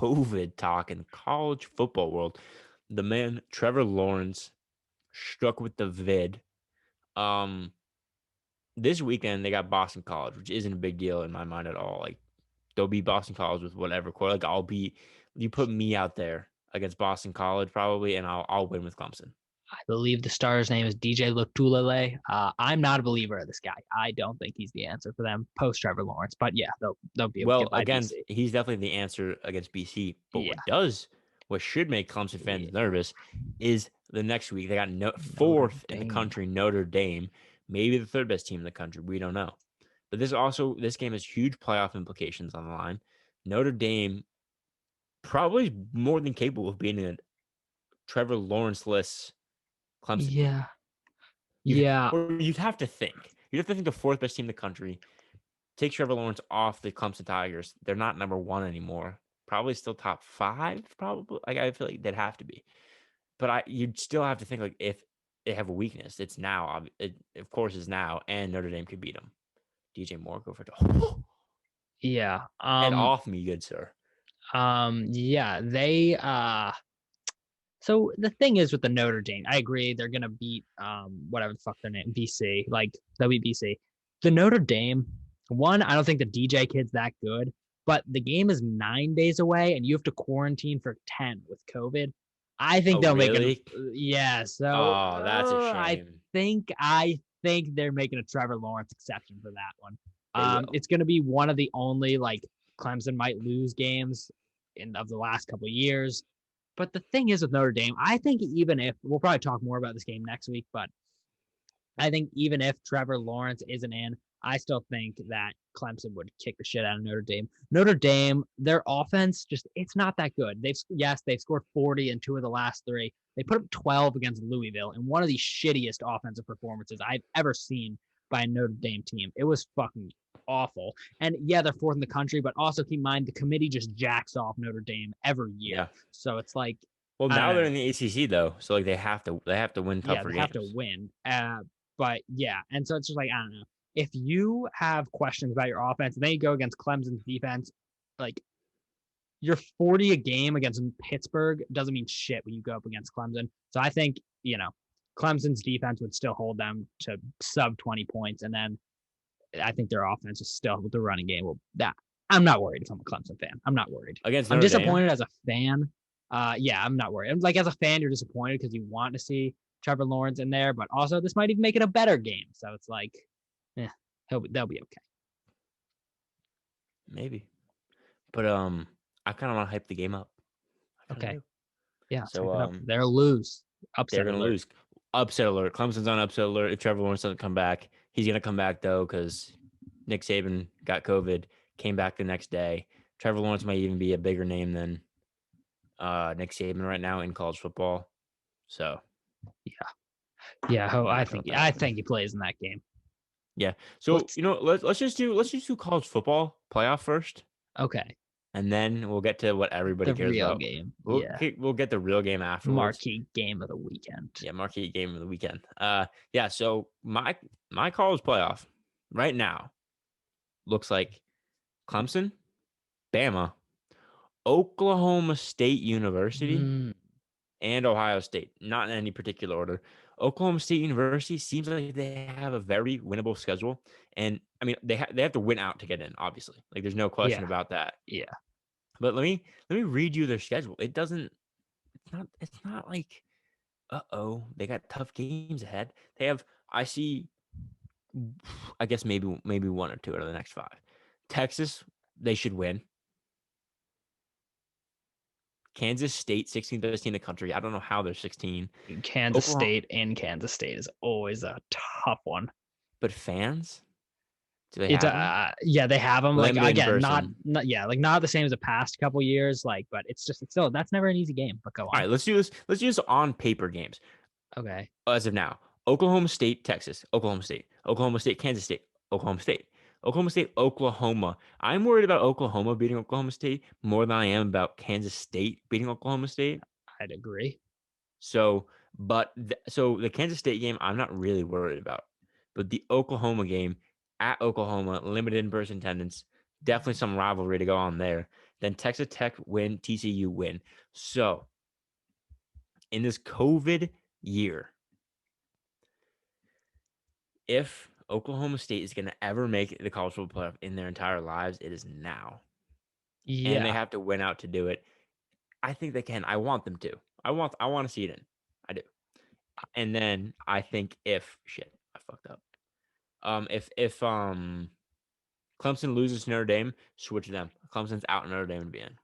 COVID talk in college football world. The man Trevor Lawrence struck with the vid. Um, this weekend they got Boston College, which isn't a big deal in my mind at all. Like they'll beat Boston College with whatever core. Like you put me out there against Boston College probably, and I'll win with Clemson. I believe the star's name is DJ Lutulele. I'm not a believer of this guy. I don't think he's the answer for them post Trevor Lawrence. But yeah, they'll be able to Well, get by again, BC. he's definitely the answer against BC. But Yeah, what should make Clemson yeah. fans nervous is the next week they got Notre fourth in the Dame. country, Notre Dame, maybe the third best team in the country. We don't know. But this game has huge playoff implications on the line. Notre Dame probably more than capable of being a Trevor Lawrenceless Clemson team. Yeah, yeah, You'd have to think. You'd have to think the fourth best team in the country. Take Trevor Lawrence off the Clemson Tigers. They're not number one anymore. Probably still top five. Probably. Like I feel like they'd have to be. But you'd still have to think like if they have a weakness, it's now. It of course is now, and Notre Dame could beat them. DJ Moore go for it. yeah. Head off me, good sir. Yeah. So the thing is with the Notre Dame, I agree they're gonna beat whatever the fuck their name, BC. Like they'll beat BC. The Notre Dame one, I don't think the DJ kid's that good, but the game is 9 days away, and you have to quarantine for 10 with COVID. I think they'll make it. Yeah. So that's a shame. I think they're making a Trevor Lawrence exception for that one. It's gonna be one of the only like Clemson might lose games of the last couple of years. But the thing is with Notre Dame, I think even if we'll probably talk more about this game next week, but I think even if Trevor Lawrence isn't in, I still think that Clemson would kick the shit out of Notre Dame. Notre Dame, their offense it's not that good. They've scored 40 in 2 of the last 3. They put up 12 against Louisville in one of the shittiest offensive performances I've ever seen by a Notre Dame team. It was fucking awful. And yeah, they're 4th in the country, but also keep in mind the committee just jacks off Notre Dame every year. Yeah. So it's like, well, now they're in the ACC though, so like they have to win tougher games. Yeah, they have to win. But yeah, and so it's just like I don't know. If you have questions about your offense, and then you go against Clemson's defense, like you're 40 a game against Pittsburgh doesn't mean shit when you go up against Clemson. So I think Clemson's defense would still hold them to sub 20 points, and then I think their offense is still with the running game. I'm not worried if I'm a Clemson fan. I'm not worried. I'm disappointed as a fan. Yeah, I'm not worried. I'm like as a fan, you're disappointed because you want to see Trevor Lawrence in there, but also this might even make it a better game. So it's like, they'll be okay. Maybe, but I kind of want to hype the game up. Okay. Yeah. So they'll lose. They're gonna lose. Upset alert. Clemson's on upset alert. If Trevor Lawrence doesn't come back, he's gonna come back though because Nick Saban got COVID, came back the next day. Trevor Lawrence might even be a bigger name than Nick Saban right now in college football. So yeah. I think he plays in that game. Yeah. So let's just do college football playoff first. Okay. And then we'll get to what everybody cares about. The real game. We'll get the real game afterwards. Marquee game of the weekend. Yeah, marquee game of the weekend. Yeah. So my college playoff right now looks like Clemson, Bama, Oklahoma State University, and Ohio State. Not in any particular order. Oklahoma State University seems like they have a very winnable schedule, and I mean they have to win out to get in. Obviously, like there's no question about that. Yeah. But let me read you their schedule. It's not like they got tough games ahead. They have I guess maybe 1 or 2 out of the next 5. Texas, they should win. Kansas State, 16th best team in the country. I don't know how they're 16. Kansas State and Kansas State is always a tough one. But fans, do they have them? Yeah, they have them. Like again, not not the same as the past couple years. Like, but it's still that's never an easy game. But go on. All right, let's do this. Let's do this on paper games. Okay. As of now, Oklahoma State, Texas, Oklahoma State, Kansas State, Oklahoma State. Oklahoma State, Oklahoma. I'm worried about Oklahoma beating Oklahoma State more than I am about Kansas State beating Oklahoma State. I'd agree. So the Kansas State game, I'm not really worried about. But the Oklahoma game at Oklahoma, limited in-person attendance, definitely some rivalry to go on there. then Texas Tech win, TCU win. So in this COVID year, if Oklahoma State is going to ever make the college football playoff in their entire lives, it is now. And they Yeah. have to win out to do it. I think they can. I want them to. I want to see it in. I do. And then I think if I fucked up. If Clemson loses to Notre Dame, switch them. Clemson's out, Notre Dame would be in.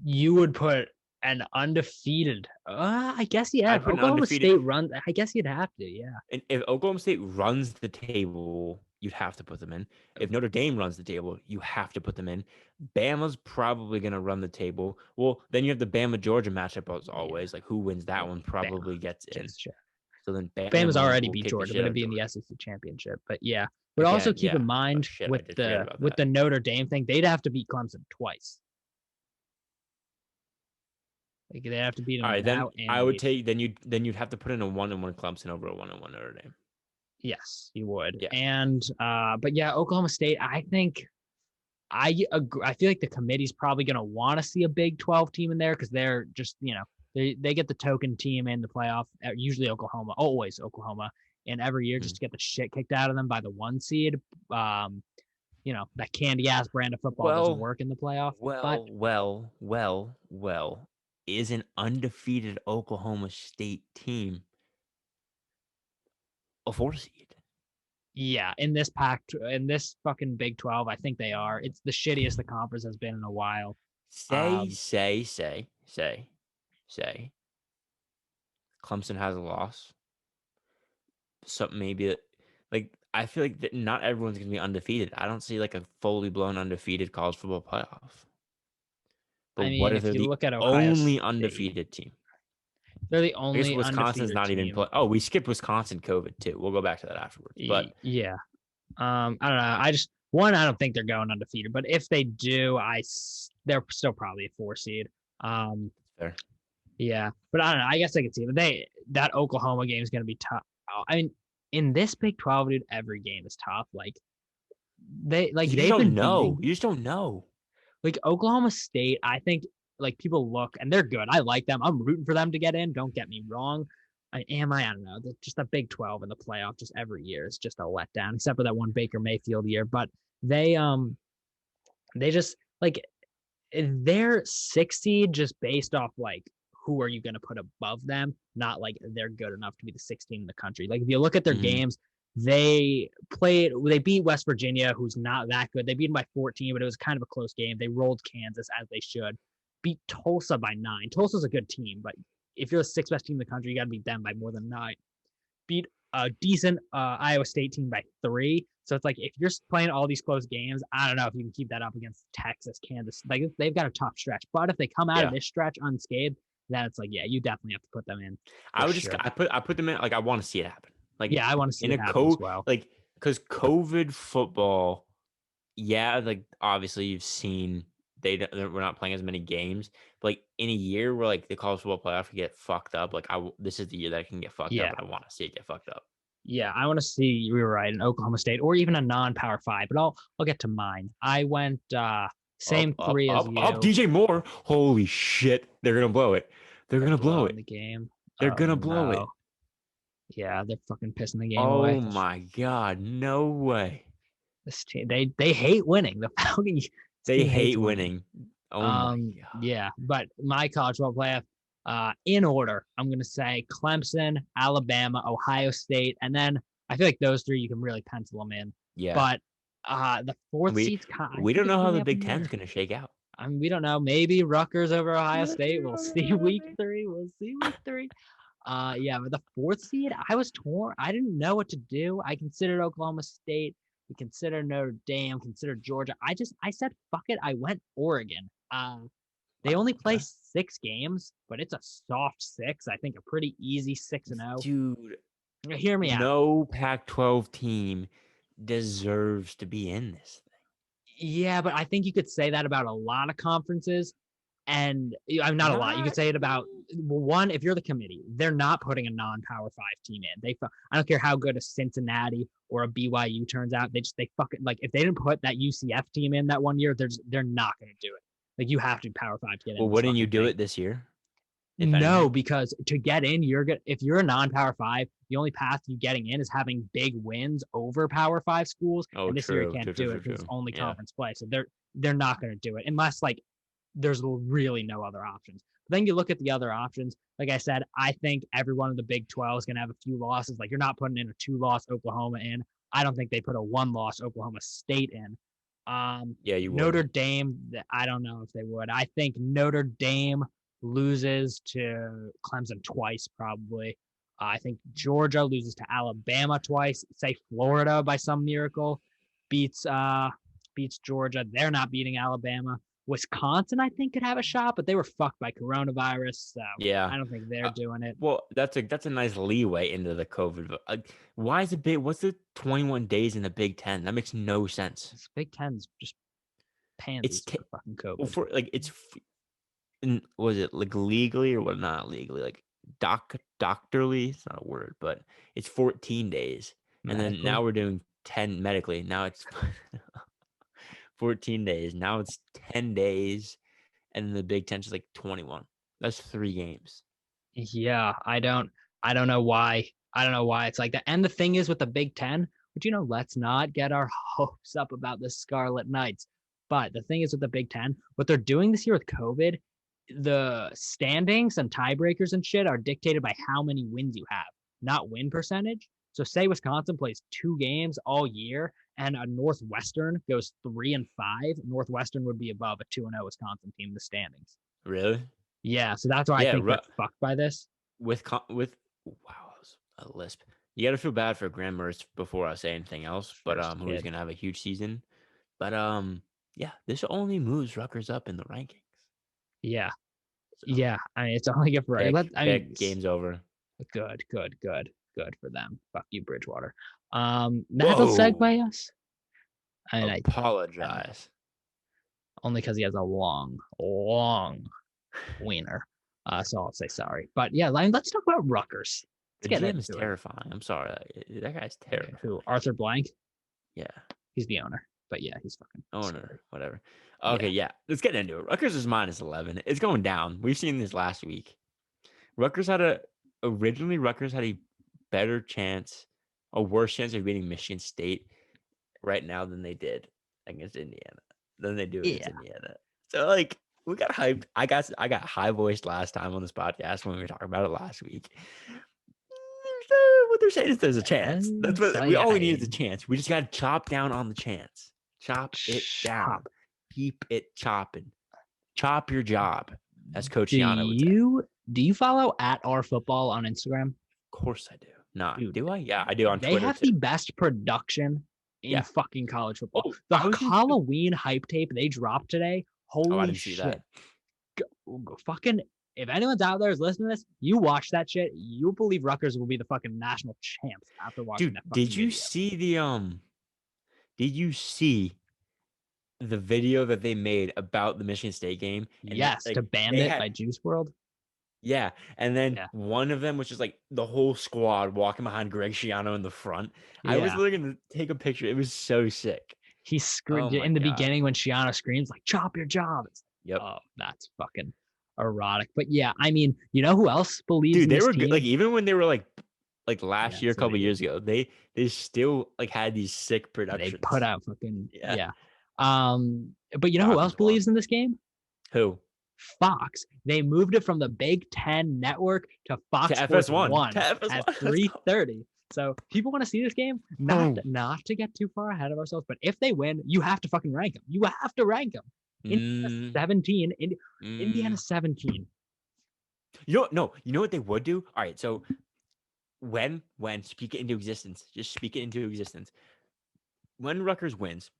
You would put an undefeated. I guess yeah. I'd If put an Oklahoma undefeated. State runs, I guess you'd have to. Yeah. And if Oklahoma State runs the table, you'd have to put them in. If Notre Dame runs the table, you have to put them in. Bama's probably going to run the table. Well, then you have the Bama-Georgia matchup as always. Like, who wins that one probably gets in. So then Bama's already will beat kick the Georgia, shit but out it'd of be in the Georgia. SEC championship. But yeah, but Again, also keep in Oh, mind shit, I with did forget about that. the Notre Dame thing, they'd have to beat Clemson twice. Like they'd have to beat them. All right, then now and I would leave. take you'd have to put in a 1-1 Clemson over a 1-1 Notre Dame. Yes, you would. Yeah. And but yeah, Oklahoma State. I think I agree. I feel like the committee's probably going to want to see a Big 12 team in there because they're just they get the token team in the playoff. Usually Oklahoma, always Oklahoma, and every year just to get the shit kicked out of them by the 1 seed. That candy ass brand of football doesn't work in the playoff. Well. Is an undefeated Oklahoma State team a 4 seed? Yeah, in this fucking Big 12, I think they are. It's the shittiest the conference has been in a while. Say. Clemson has a loss. So maybe I feel like that not everyone's gonna be undefeated. I don't see like a fully blown undefeated college football playoff. But I mean, what if if they're you the look at Ohio only State, undefeated team? they're the I guess only Wisconsin's undefeated not team. even play. Oh, we skipped Wisconsin COVID too. We'll go back to that afterwards. But yeah, I don't know. I don't think they're going undefeated, but if they do, they're still probably a 4 seed. fair. Yeah, but I don't know. I guess I could see it. But that Oklahoma game is going to be tough. I mean, in this Big 12, dude, every game is tough. Like they've been know. beating. You just don't know. Like Oklahoma State, I think like people look and they're good. I like them. I'm rooting for them to get in. Don't get me wrong. I don't know. Just a Big 12 in the playoff just every year is just a letdown, except for that one Baker Mayfield year. But they just like they're 6 seed just based off like who are you going to put above them, not like they're good enough to be the 16 in the country. Like if you look at their games, they beat West Virginia, who's not that good. They beat them by 14, but it was kind of a close game. They rolled Kansas as they should. Beat Tulsa by 9. Tulsa's a good team, but if you're the 6th best team in the country, you got to beat them by more than 9. Beat a decent Iowa State team by 3. So it's like if you're playing all these close games, I don't know if you can keep that up against Texas, Kansas. Like they've got a tough stretch. But if they come out of this stretch unscathed, then it's like, yeah, you definitely have to put them in. I put them in. Like I want to see it happen. Like yeah, I want to see it happen as well. Like because COVID football, yeah, like obviously you've seen we're not playing as many games. But like in a year where like the college football playoff could get fucked up, like this is the year that it can get fucked up, and I want to see it get fucked up. Yeah, I want to see you were right in Oklahoma State or even a non-power 5, but I'll get to mine. I went same 3 as you. Up DJ Moore. Holy shit. They're gonna blow it. They're gonna blow it. The game. They're gonna blow it. Yeah, they're fucking pissing the game away. Oh my god, no way. This team, they hate winning. The Falcons. They hate winning. Oh my god. Yeah, but my college football playoff, in order, I'm gonna say Clemson, Alabama, Ohio State, and then I feel like those 3 you can really pencil them in. Yeah. But the 4th seed's we don't know how the Big Ten's gonna shake out. I mean, we don't know. Maybe Rutgers over Ohio State. We'll see week 3. Yeah, but the 4th seed, I was torn. I didn't know what to do. I considered Oklahoma State. We considered Notre Dame. Considered Georgia. I said fuck it. I went Oregon. They only play 6 games, but it's a soft 6. I think a pretty easy 6-0. Dude, hear me out. No Pac-12 team deserves to be in this thing. Yeah, but I think you could say that about a lot of conferences. And I'm not a lot. You could say it about one. If you're the committee, they're not putting a non-power 5 team in. I don't care how good a Cincinnati or a BYU turns out. They fucking like if they didn't put that UCF team in that one year, they're not going to do it. Like you have to be Power 5 to get in. Well, wouldn't you do it this year? If No, anything? because to get in, if you're a non-Power 5, the only path you getting in is having big wins over Power 5 schools. Oh, And this year you true, can't true, do true, it true, because it's true. only Yeah. conference play. So they're not going to do it unless like there's really no other options. Then you look at the other options. Like I said, I think everyone in the Big 12 is going to have a few losses. Like you're not putting in a 2-loss Oklahoma in. I don't think they put a 1-loss Oklahoma State in. Yeah, you Notre would. Dame, I don't know if they would. I think Notre Dame loses to Clemson twice, probably. I think Georgia loses to Alabama twice. Say Florida by some miracle beats Georgia. They're not beating Alabama. Wisconsin, I think, could have a shot, but they were fucked by coronavirus, so Yeah. I don't think they're doing it. Well, that's a nice leeway into the COVID. Why is it big? What's the 21 days in the Big Ten? That makes no sense. This Big Ten's just It's pansies for fucking well, COVID. for like was it like legally or what? Not legally, like doctorly. It's not a word, but it's 14 days, and then Medically, now we're doing 10 medically. Now it's 14 days. Now it's 10 days, and then the Big Ten's is like 21. That's 3 games. yeah, I don't know why. I don't know why it's like that. And the thing is with the Big Ten, but let's not get our hopes up about the Scarlet Knights. But the thing is with the Big Ten, what they're doing this year with COVID, the standings and tiebreakers and shit are dictated by how many wins you have, not win percentage. So say Wisconsin plays 2 games all year and a Northwestern goes 3-5, Northwestern would be above a 2-0 Wisconsin team in the standings. Really? Yeah, so that's why I Yeah. think they're fucked by this. With wow, that was a lisp. You got to feel bad for Graham Mertz before I say anything else. But First who is kid. gonna have a huge season? But yeah, this only moves Rutgers up in the rankings. Yeah. So, Yeah. I mean, it's only good for game's over. Good for them. Fuck you, Bridgewater. That'll Whoa! segue us. I Apologize. only because he has a long wiener. So I'll say sorry. But yeah, let's talk about Rutgers. The Let's get GM is into it. terrifying. I'm sorry, that guy's terrifying. Who? Arthur Blank? Yeah. He's the owner. But yeah, he's fucking Owner, scary. whatever. Okay, yeah. Let's get into it. Rutgers is -11. It's going down. We've seen this last week. Originally Rutgers had a better chance, a worse chance of beating Michigan State right now than they did against Indiana. Than they do against Indiana. So like we got hyped. I got high voiced last time on this podcast when we were talking about it last week. What they're saying is there's a chance. That's what all we need is a chance. We just gotta chop down on the chance. Chop it down. Keep it chopping. Chop your job, as Coach Yano would say. Do you follow @OurFootball on Instagram? Of course I do. Dude, do I? Yeah, I do on Twitter. Twitter. They have the best production in fucking college football. Oh, the Halloween hype tape they dropped today. Holy I didn't shit. see that. Fucking, if anyone's out there is listening to this, you watch that shit. You believe Rutgers will be the fucking national champs after watching that. Did you see Did you see the video that they made about the Michigan State game? And yes, to Bandit by Juice WRLD. Yeah, and then one of them was just like the whole squad walking behind Greg Schiano in the front. Yeah. I was literally gonna take a picture. It was so sick. He screamed in the beginning when Schiano screams like "Chop your job." Yep. Oh, that's fucking erotic. But yeah, I mean, you know who else believes? Dude, in they were good. Like even when they were like last year, a couple years ago, they still like had these sick productions. They put out fucking But you know who else believes in this game? Who? Fox. They moved it from the Big Ten Network to Fox to Sports FS1 1 at 3:30. So people want to see this game. Not to get too far ahead of ourselves, but if they win, you have to fucking rank them. You have to rank them. Indiana 17. Indiana 17. You know what they would do? All right, so when speak it into existence. Just speak it into existence. When Rutgers wins,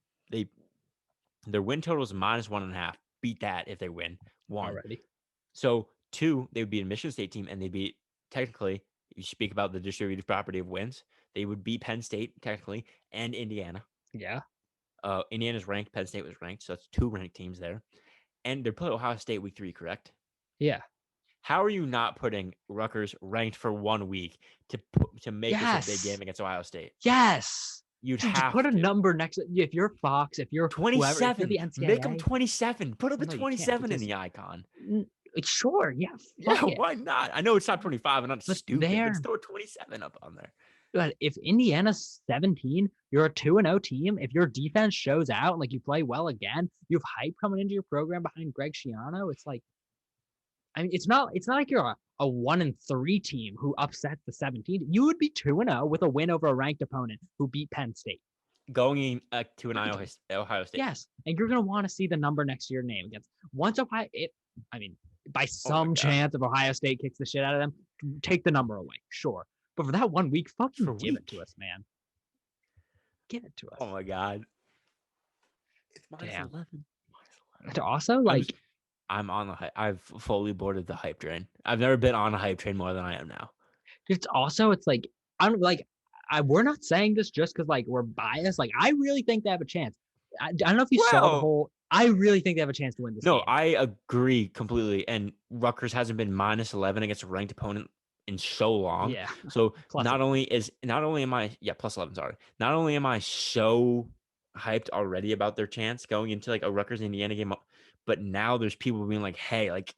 their win total is -1.5. Beat that if they win. 1. Already. So 2, they would be a Michigan State team, and they'd be technically, if you speak about the distributed property of wins, they would beat Penn State technically and Indiana. Yeah. Indiana's ranked, Penn State was ranked, so that's 2 ranked teams there. And they're playing Ohio State week 3, correct? Yeah. How are you not putting Rutgers ranked for 1 week to make this a big game against Ohio State? Yes. You'd Just have put a to. number next. If you're Fox, if you're whoever, if you're 27. the Make them NCAA, 27. Put up well, a no, you can't 27 in because the icon. sure, yeah, Yeah, fuck it. why not? I know it's top 25. I'm not But stupid, but throw a 27 up on there. but if Indiana's 17, you're a 2-0 team. If your defense shows out and like you play well again, you have hype coming into your program behind Greg Schiano. It's like, I mean, it's not like you're a 1-3 team who upsets the 17. You would be 2-0 with a win over a ranked opponent who beat Penn State. Going to an Ohio State. Yes, and you're gonna want to see the number next to your name against once Ohio. By some chance, if Ohio State kicks the shit out of them, take the number away, sure. But for that 1 week, fucking give it to us, man. Give it to us. Oh my god. It's Damn. -11. Also, like, I'm on the hype. I've fully boarded the hype train. I've never been on a hype train more than I am now. it's like we're not saying this just because like we're biased. Like, I really think they have a chance. I don't know if you saw the whole. I really think they have a chance to win this game. No, I agree completely. And Rutgers hasn't been -11 against a ranked opponent in so long. Yeah. So Plus not only am I +11, sorry. Not only am I so hyped already about their chance going into like a Rutgers Indiana game, but now there's people being like, hey, like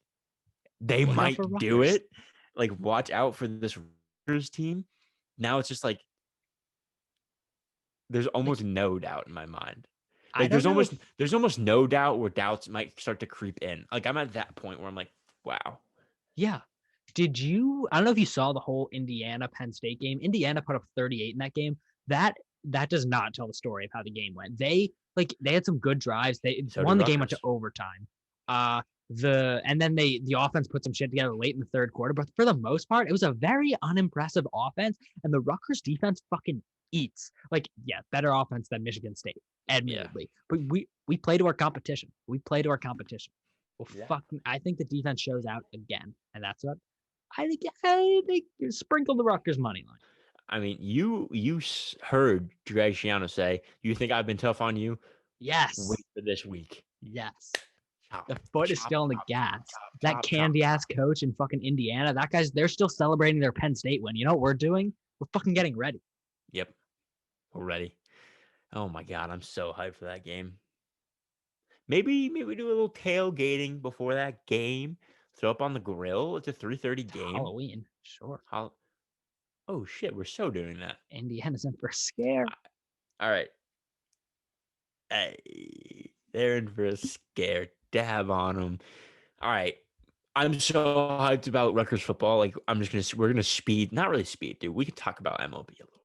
they Look out might for do Rutgers. it. Like, watch out for this Rutgers team. Now it's just like there's almost no doubt in my mind. Like there's almost no doubt where doubts might start to creep in. Like I'm at that point where I'm like, wow. Yeah. I don't know if you saw the whole Indiana Penn State game. Indiana put up 38 in that game. That does not tell the story of how the game went. They had some good drives. They won the game went to overtime. And then the offense put some shit together late in the third quarter, but for the most part, it was a very unimpressive offense, and the Rutgers defense fucking eats. Like, yeah, better offense than Michigan State, admittedly. Yeah. But we play to our competition. Well, I think the defense shows out again, and that's what I think sprinkle the Rutgers money line. I mean, you heard Greg Schiano say, "You think I've been tough on you? Yes. Wait for this week." Yes. The foot is still on the gas. That candy ass coach in fucking Indiana, they're still celebrating their Penn State win. You know what we're doing? We're fucking getting ready. Yep. We're ready. Oh my god, I'm so hyped for that game. Maybe do a little tailgating before that game. Throw up on the grill. It's a 3:30 game. Halloween, sure. Oh shit, we're so doing that. Indiana's in for a scare. All right. Hey, they're in for a scare. Dab on them. All right. I'm so hyped about Rutgers football. Like we're gonna speed, not really speed, dude. We can talk about MLB a little